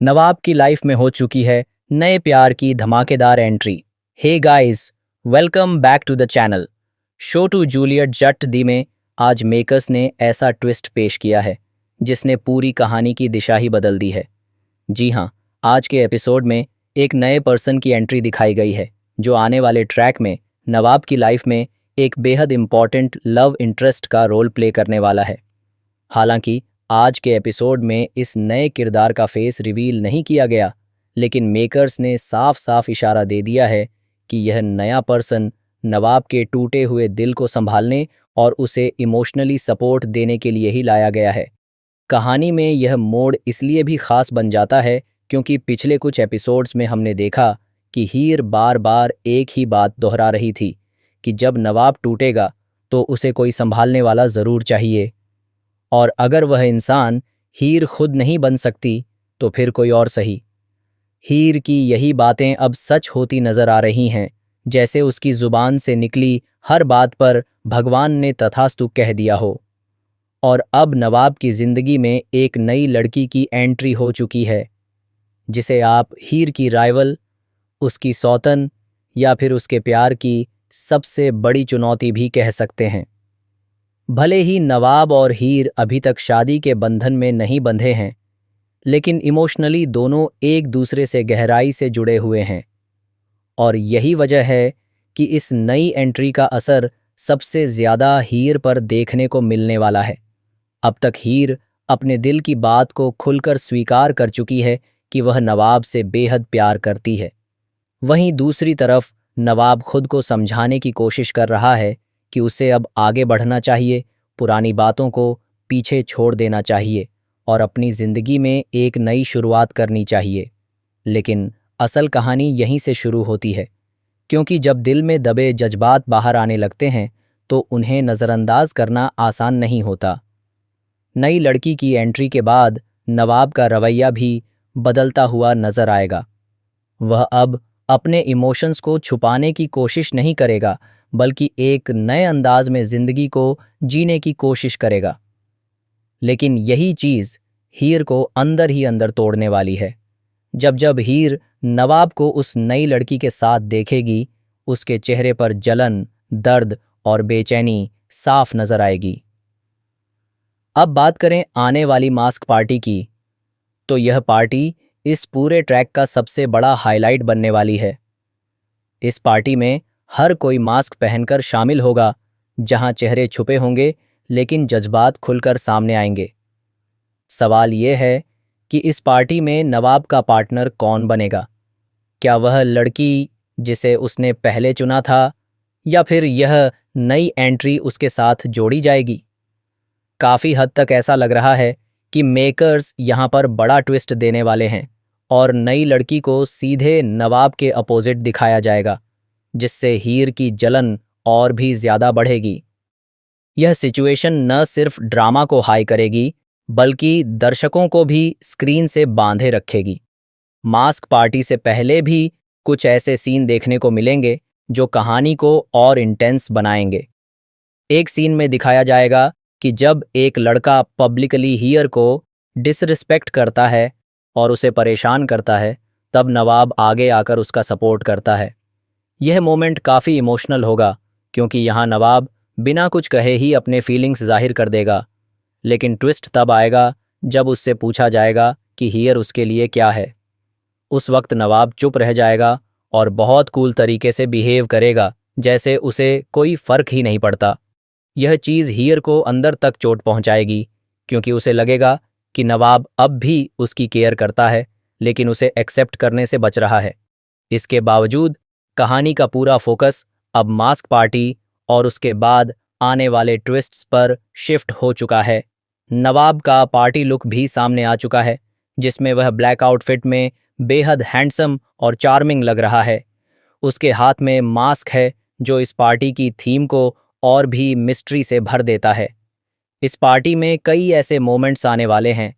नवाब की लाइफ में हो चुकी है नए प्यार की धमाकेदार entry. Hey guys, welcome back to the channel. Show to Juliet Jatt दी में आज मेकर्स ने ऐसा ट्विस्ट पेश किया है जिसने पूरी कहानी की दिशा ही बदल दी है। जी हाँ, आज के एपिसोड में एक नए पर्सन की एंट्री दिखाई गई है जो आने वाले ट्रैक में नवाब की लाइफ में एक बेहद इम्पॉर्टेंट लव इंटरेस्ट का रोल प्ले करने वाला है। हालांकि आज के एपिसोड में इस नए किरदार का फेस रिवील नहीं किया गया, लेकिन मेकर्स ने साफ साफ इशारा दे दिया है कि यह नया पर्सन नवाब के टूटे हुए दिल को संभालने और उसे इमोशनली सपोर्ट देने के लिए ही लाया गया है। कहानी में यह मोड़ इसलिए भी खास बन जाता है क्योंकि पिछले कुछ एपिसोड्स में हमने देखा कि हीर बार बार एक ही बात दोहरा रही थी कि जब नवाब टूटेगा तो उसे कोई संभालने वाला ज़रूर चाहिए, और अगर वह इंसान हीर खुद नहीं बन सकती तो फिर कोई और सही। हीर की यही बातें अब सच होती नजर आ रही हैं, जैसे उसकी जुबान से निकली हर बात पर भगवान ने तथास्तु कह दिया हो। और अब नवाब की जिंदगी में एक नई लड़की की एंट्री हो चुकी है, जिसे आप हीर की राइवल, उसकी सौतन या फिर उसके प्यार की सबसे बड़ी चुनौती भी कह सकते हैं। भले ही नवाब और हीर अभी तक शादी के बंधन में नहीं बंधे हैं, लेकिन इमोशनली दोनों एक दूसरे से गहराई से जुड़े हुए हैं। और यही वजह है कि इस नई एंट्री का असर सबसे ज़्यादा हीर पर देखने को मिलने वाला है। अब तक हीर अपने दिल की बात को खुलकर स्वीकार कर चुकी है कि वह नवाब से बेहद प्यार करती है। वहीं दूसरी तरफ नवाब खुद को समझाने की कोशिश कर रहा है कि उसे अब आगे बढ़ना चाहिए, पुरानी बातों को पीछे छोड़ देना चाहिए और अपनी ज़िंदगी में एक नई शुरुआत करनी चाहिए। लेकिन असल कहानी यहीं से शुरू होती है, क्योंकि जब दिल में दबे जज्बात बाहर आने लगते हैं तो उन्हें नज़रअंदाज करना आसान नहीं होता। नई लड़की की एंट्री के बाद नवाब का रवैया भी बदलता हुआ नजर आएगा। वह अब अपने इमोशंस को छुपाने की कोशिश नहीं करेगा, बल्कि एक नए अंदाज में जिंदगी को जीने की कोशिश करेगा। लेकिन यही चीज हीर को अंदर ही अंदर तोड़ने वाली है। जब जब हीर नवाब को उस नई लड़की के साथ देखेगी, उसके चेहरे पर जलन, दर्द और बेचैनी साफ नजर आएगी। अब बात करें आने वाली मास्क पार्टी की, तो यह पार्टी इस पूरे ट्रैक का सबसे बड़ा हाईलाइट बनने वाली है। इस पार्टी में हर कोई मास्क पहनकर शामिल होगा, जहां चेहरे छुपे होंगे लेकिन जज्बात खुलकर सामने आएंगे। सवाल यह है कि इस पार्टी में नवाब का पार्टनर कौन बनेगा? क्या वह लड़की जिसे उसने पहले चुना था, या फिर यह नई एंट्री उसके साथ जोड़ी जाएगी? काफ़ी हद तक ऐसा लग रहा है कि मेकर्स यहाँ पर बड़ा ट्विस्ट देने वाले हैं और नई लड़की को सीधे नवाब के अपोजिट दिखाया जाएगा, जिससे हीर की जलन और भी ज़्यादा बढ़ेगी। यह सिचुएशन न सिर्फ ड्रामा को हाई करेगी, बल्कि दर्शकों को भी स्क्रीन से बांधे रखेगी। मास्क पार्टी से पहले भी कुछ ऐसे सीन देखने को मिलेंगे जो कहानी को और इंटेंस बनाएंगे। एक सीन में दिखाया जाएगा कि जब एक लड़का पब्लिकली हीयर को डिसरिस्पेक्ट करता है और उसे परेशान करता है, तब नवाब आगे आकर उसका सपोर्ट करता है। यह मोमेंट काफ़ी इमोशनल होगा, क्योंकि यहाँ नवाब बिना कुछ कहे ही अपने फीलिंग्स जाहिर कर देगा। लेकिन ट्विस्ट तब आएगा जब उससे पूछा जाएगा कि हीयर उसके लिए क्या है। उस वक्त नवाब चुप रह जाएगा और बहुत कूल तरीके से बिहेव करेगा, जैसे उसे कोई फ़र्क ही नहीं पड़ता। यह चीज़ हीर को अंदर तक चोट पहुंचाएगी, क्योंकि उसे लगेगा कि नवाब अब भी उसकी केयर करता है, लेकिन उसे एक्सेप्ट करने से बच रहा है। इसके बावजूद कहानी का पूरा फोकस अब मास्क पार्टी और उसके बाद आने वाले ट्विस्ट्स पर शिफ्ट हो चुका है। नवाब का पार्टी लुक भी सामने आ चुका है, जिसमें वह ब्लैक आउटफिट में बेहद हैंडसम और चार्मिंग लग रहा है। उसके हाथ में मास्क है जो इस पार्टी की थीम को और भी मिस्ट्री से भर देता है। इस पार्टी में कई ऐसे मोमेंट्स आने वाले हैं